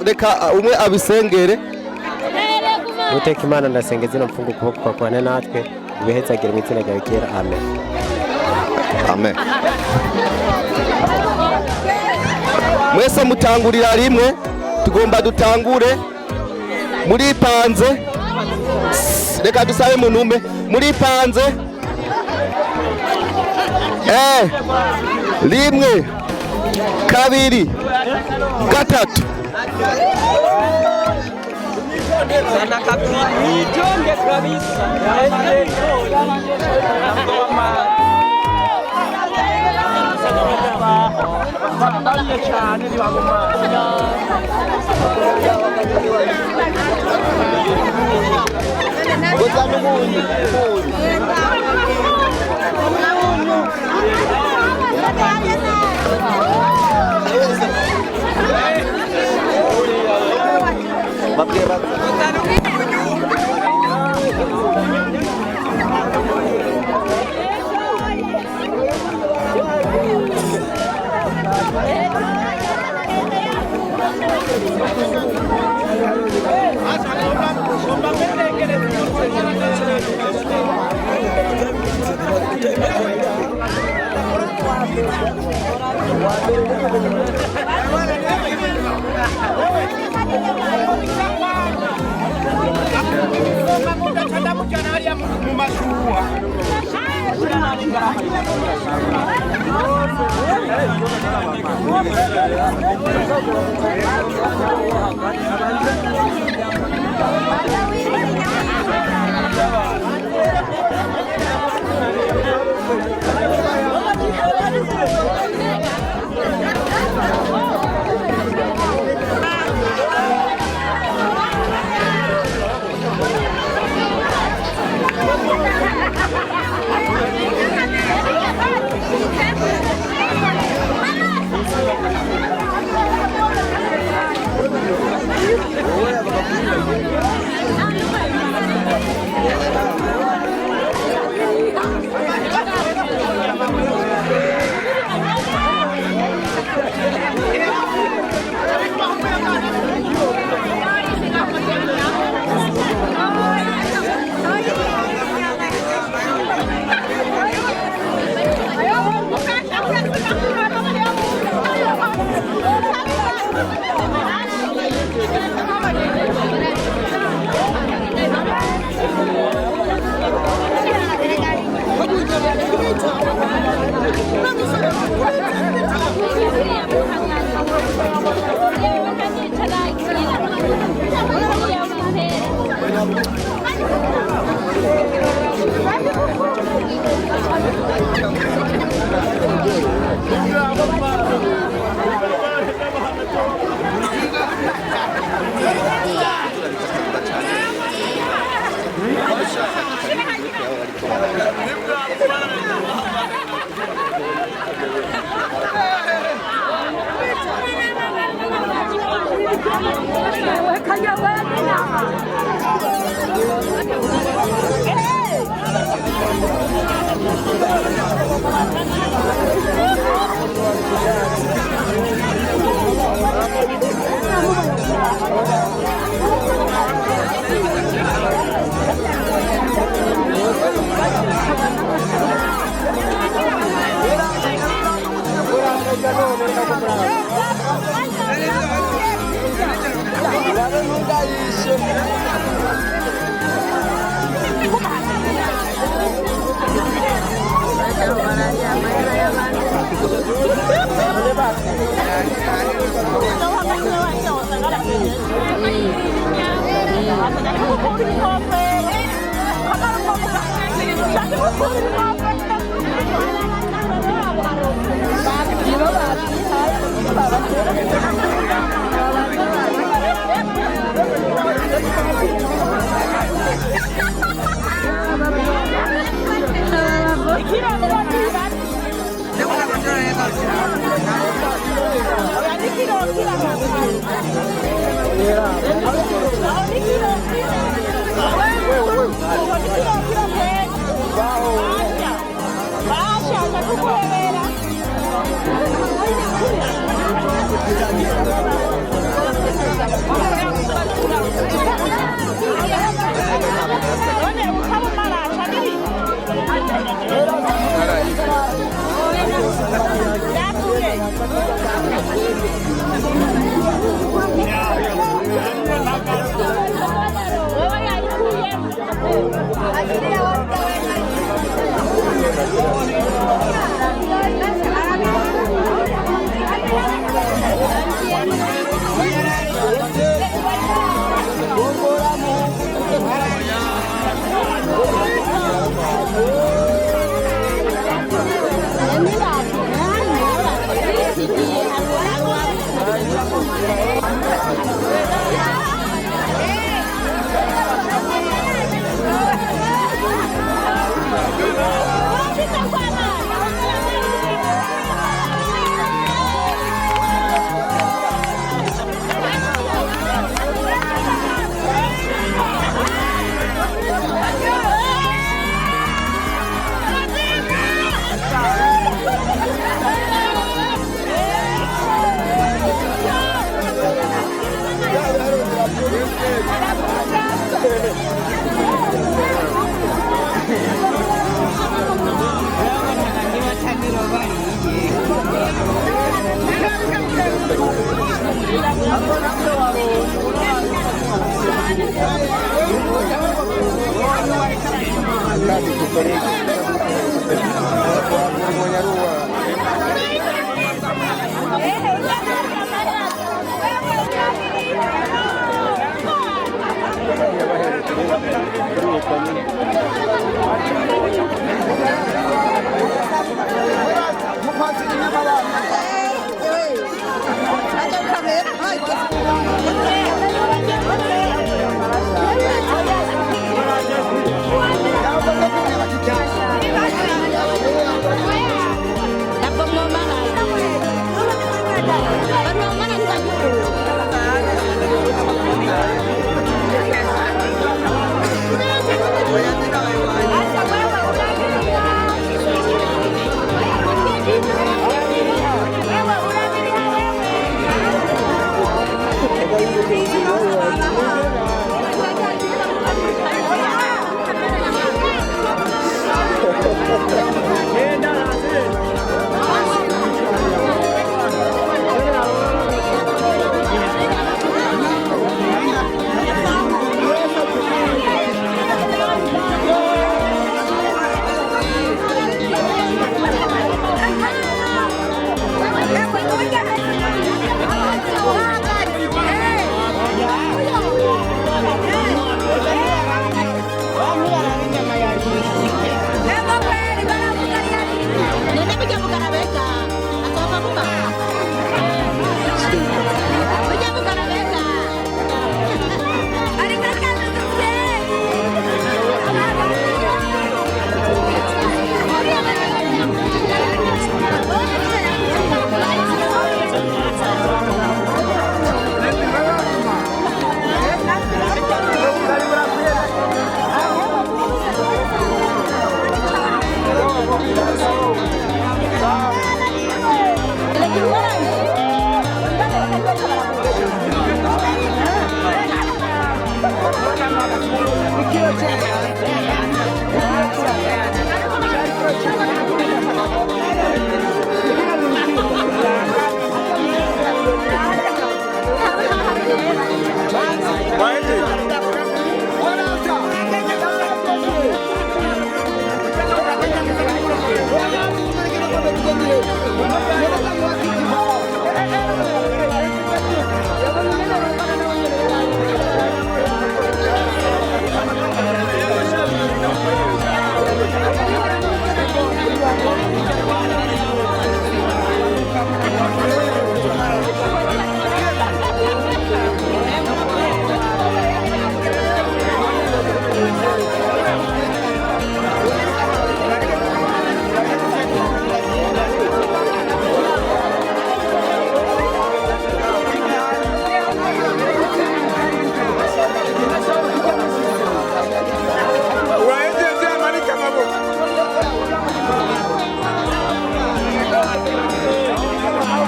Reka umwe abisengere. Uteka Imana ndasenga izina mfunga ukuboko kwa kwane natwe ibihezagire mu izina ryawe kera. Amen. Amen. Mwese mutangurira rimwe, tugomba dutangure muri panze. Reka dusabe mu numbe muri panze. Rimwe, kabiri, gatatu.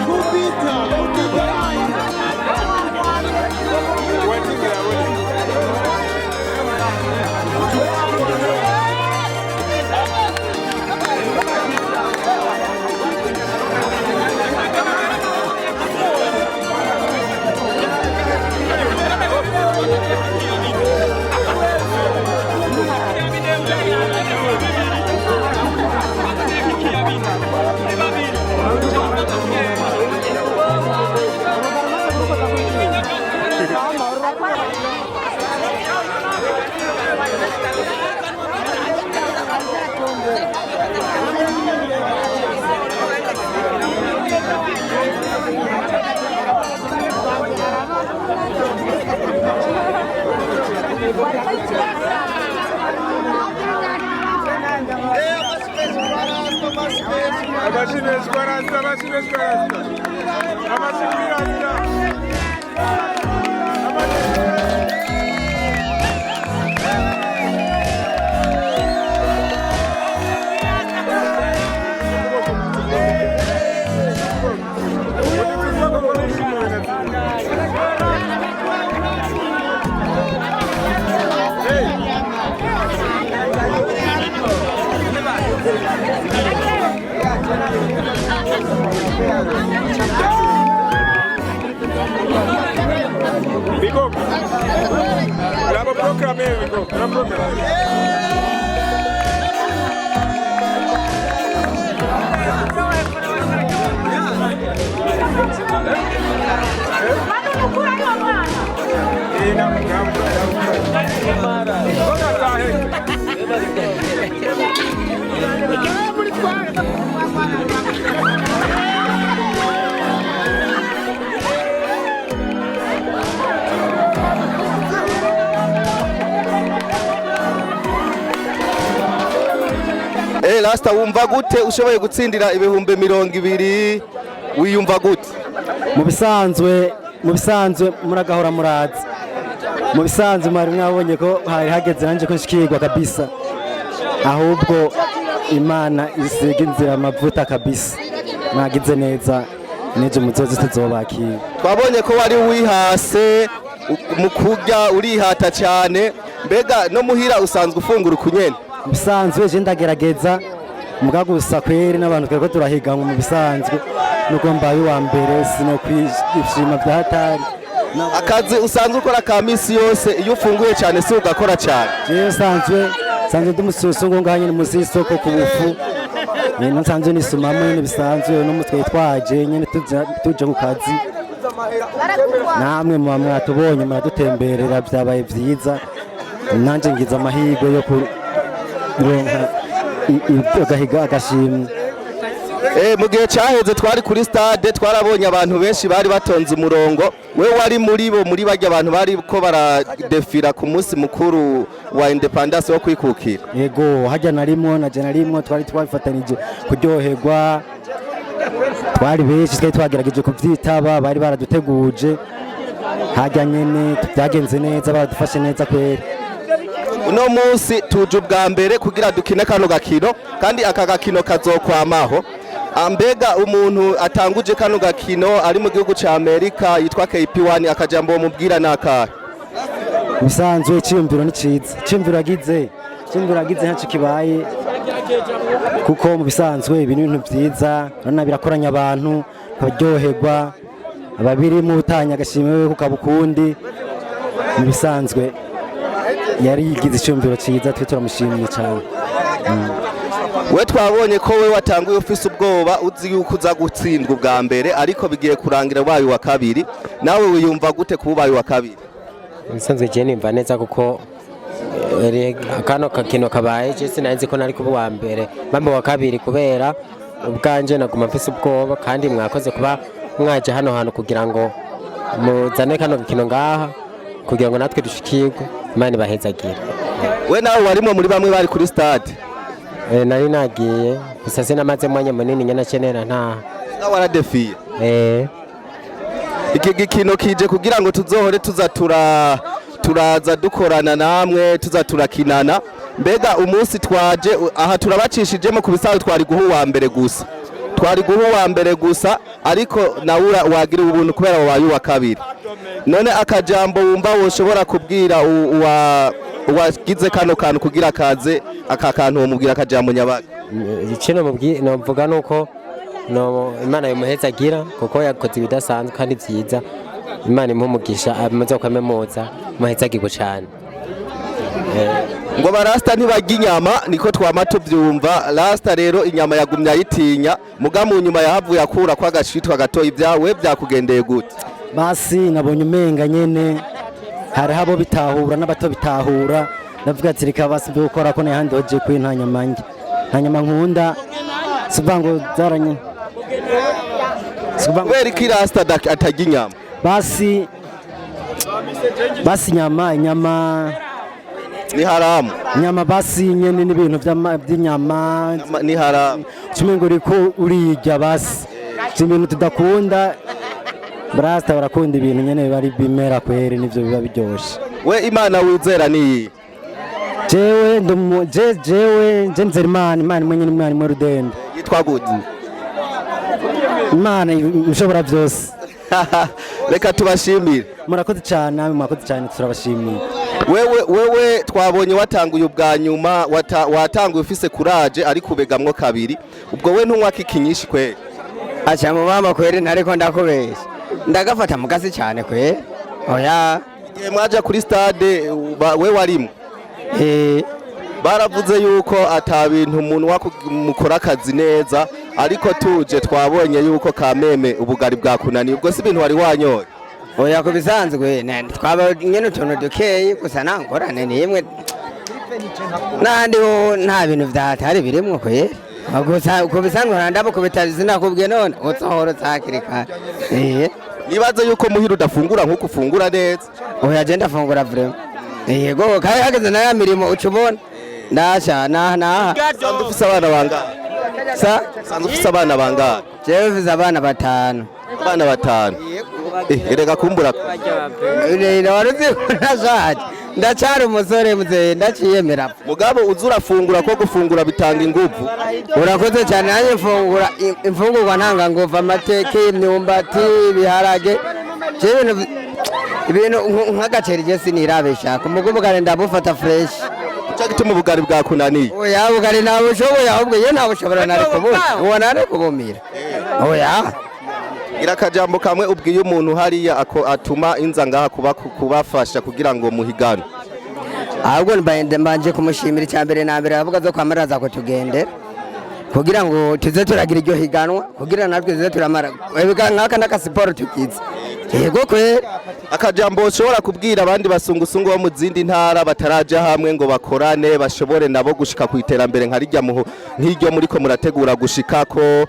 Kupita Vigo, graba o programa aí, Vigo, graba o programa. Rasta wumva gute ushoboye gutsindira ibihumbi 200 wiyumva gute? Mu bisanzwe muragahora murazi, mu bisanzwe mwari mwabonye ko hari hageze nanje ko nshikirwa kabisa, ahubwo Imana isiga inzira amavuta kabisa, mwagize neza neje muzozi tuzobakira. Twabonye ko wari wihase mu kurya urihata cyane, mbega no muhira usanzwe ufungura kunyene? Bisanzwe je ndagerageza mugagusa kweri n'abantu tweko turahiganwa mu bisanzwe nuko mbaye wa mbere sino kwishima byahatari. Akazi usanzwe ukora ka misi yose iyo ufunguye cyane si ugakora cyane? Je sanzwe ndumususu ngo nganye muzi isoko ku bufu nyene nsanzwe nisumamo nyene bisanzwe no mutwe twaje nyene tuje ku kazi namwe mu mwatubonye muradutemberera byabaye byiza nanje ngize amahirwe yo kuronka agahiga agashimwe. Mu gihe cyaheze twari kuri stade twarabonye abantu benshi bari batonze umurongo, we wari muri bajya abantu bari ko baradefira ku munsi mukuru wa independence wo kwikukira? Yego hajya narimwo twari twabifatanije kuryoherwa, twari benshi twari twagerageje kuvyitaba, bari baraduteguje hajya nyene byagenze neza, baradufashe neza kweri. Uno munsi tuje ubwa mbere kugira dukine kano gakino kandi aka gakino kazokwamaho. Ambega umuntu atanguje kano gakino ari mu gihugu ca Amerika yitwa KP1 akajambo mubwira nakahe? Bisanzwe cyumviro ni ciza, cyumviro agize ntaco kibaye kuko mu bisanzwe ibintu byiza nana birakoranya abantu baryoherwa, ababiri mu butanya agashimwe ku kabukundi. Mu bisanzwe yari yigize icyumviro cyiza, twe turamushimiye cyane. We twabonye ko we watanguye ufise ubwoba uzi yuko uza gutsindwa ubwa mbere ariko bigiye kurangira ubaye wa kabiri, nawe wiyumva gute kuba ubaye wa kabiri? Bisanzwe je nimva neza kuko kano kakino kabaye je sinanzi ko nari kuba wa mbere bambe wa kabiri, kubera ubwanje naguma mfise ubwoba kandi mwakoze kuba mwaje hano hantu kugira ngo muzane kano kakino ngaha kugira ngo natwe dushikirwe. Imana bahezagira. We nawe warimo muri bamwe bari kuri stade? Nari nagiye gusa sinamaze mwanya munini nyana cenera nta waradefiye. Iki gikino kije kugira ngo tuzohore turaza dukorana namwe turakinana. Mbega umunsi twaje aha turabacishijemo ku bisaho twari guhuwa mbere gusa ariko nawe wagira ubuntu kubera wabaye wa kabiri. None akajambo wumva woshobora kubwira uwagize kano kantu kugira kaze aka kantu umubwira akajambo nyabaga? Ikino novuga nuko Imana yomuhezagira kuko yakoze ibidasanzwe kandi byiza. Imana impumugisha amaze kwamemotsa muhezagirwe cyane. Ngo barasta ntibajya inyama niko twama tubyumva. Rasta rero inyama yagumya ayitinya muga mu nyuma yahavuye akura kwa gashitwa gatoyi byawe byakugendeye gute? Basi nabonye umenga nyene hari habo bitahura n'abato bitahura, ndavuga ati reka basi byo gukora ko n'ahandi hoje kwintanya manje nta nyama nkunda sivango zaranye sivango weri kirasta atajya inyama basi inyama ni haramu. Inyama basi nyene n'ibintu by'inyama ni haramu. Kimengo riko urirya basi ibintu tudakunda barasta barakunda ibintu nyene bari bimera kweri nivyo biba biryoshe. We Imana wizera ni Jewe nzera Imana mwenye n'umwana mu rudende. yitwa gute? Imana ishobora byose. Reka tubashimire. Murakoze cyane namwe murakoze cyane turabashimiye. Wewe twabonye watanguye ubwa nyuma watanguye ufise courage ariko ubegamwo kabiri, ubwo we ntunywa kikinyinshi kweri? Acha mu mama kweri ntariko ndakubesha ndagafata mugasi cyane kweri. Oya Igihe mwaja kuri stade we warimo baravuze yuko ata bintu umuntu mukora akazi neza, ariko tuje twabonye yuko kameme ubugari bwakunaniye, ubwo si ibintu wari wanyoye? oya kubisanzwe twaba nyene utuntu dukeye gusa nangorane nimwe nandi ho nta bintu vyatari birimwo kweri. Gusa kubisanzwe ndabo kubitazi nakubwiye none utsohoro tsakirika. Nibaze yuko muhira udafungura nkuko ufungura neza? Oya je ndafungura vraiment. Yego kai hageze na ya mirimo ucubona ndasha na Sanzu ufise abana bangahe? Sanzu ufise abana bangahe? jewe mfise abana batanu. Abana batanu. Erega kumbura waruzi nashaje ndacari umusore muzee ndaciyemera. Mugabo uzurafungura ko gufungura bitanga inguvu. Urakoze cyane nanjye mfungura imfungurwa ntanga nguvu, amateke, imyumbati, ibiharage, ibintu nk'agaceri je sinirabesha ku mugubugare ndabufata fresh. Cyo gituma ubugari bwakunaniye? Oya bugari nawe ushoboye ahubwo ye ntabwo ushobora nari kubona ubona ari kubumira. Oya Irakajambo kamwe ubwiye umuntu hariya atuma inza ngaha kubafasha kugira ngo muhigane. ahubwo mbanje kumushimira cyambere na mbere avuga zo kwamaraza ko tugende kugira ngo tuze turagira iryo higanwa kugira natwe tuze turamara nkaka n'akasiporo tukize. Yego kwe Akajambo ushobora kubwira abandi basungusungu bo mu zindi ntara bataraja hamwe ngo bakorane bashobore nabo gushika ku iterambere nkarijya nk'iryo muriko murategura gushikako,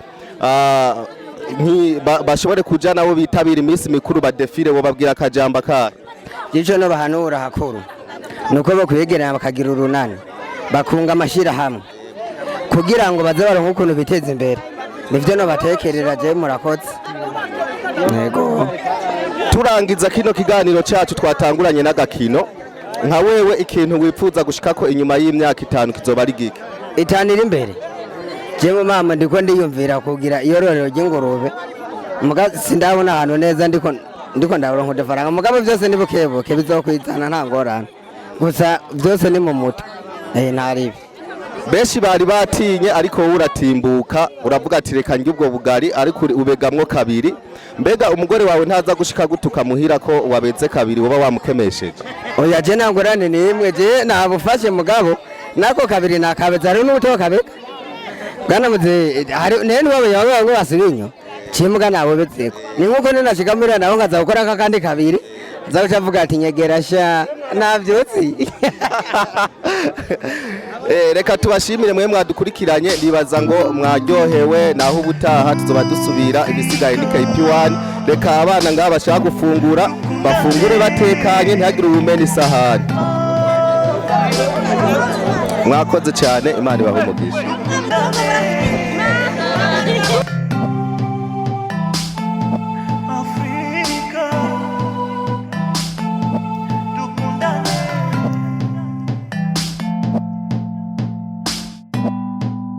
bashobore kuja nabo bitabira iminsi mikuru badefire, bo babwira akajambo ka gico no bahanura hakuru nuko bakwegerana bakagira urunani bakunga amashira hamwe kugira ngo baze baronke ukuntu biteze imbere. Nivyo no batekerera je murakoze. Yego turangiza kino kiganiro cyacu twatanguranye n'agakino, nka wewe ikintu wipfuza gushikako inyuma y'imyaka 5 kizoba ari gike? itanira imbere jewe mama ndiko ndiyumvira kugira iyororero ry'ingurube muga sindabona ahantu neza ndiko ndaronka udufaranga mugabo byose nibukebuke bizokwitana nta ngorane gusa byose ni mu mutwe ntaribi. Benshi bari batinye ariko wowe uratimbuka uravuga ati reka njye ubwo bugari ariko ubegamwo kabiri. Mbega umugore wawe ntaza gushika gutuka muhira ko wabeze kabiri woba wamukemesheje? Oya je nangorane ni imwe je nabufashe mugabo nako kabiri nakabeza ari n'ubuto kabeka bwana muze hari nene wabo yawe ngo basibinyo cimuga nabo bezeko ni nkuko ninashikamira naho nkaza gukora kakandi kabiri nzaca vuga ati nyegera sha navyotsi. Reka tubashimire mwe mwadukurikiranye, ndibaza ngo mwaryohewe, naho ubutaha tuzoba dusubira ibisigaye ni KP1. Reka abana ngaba bashaka gufungura bafungure batekanye ntihagire ubumene isahani. Mwakoze cyane, Imana ibahe umugisha.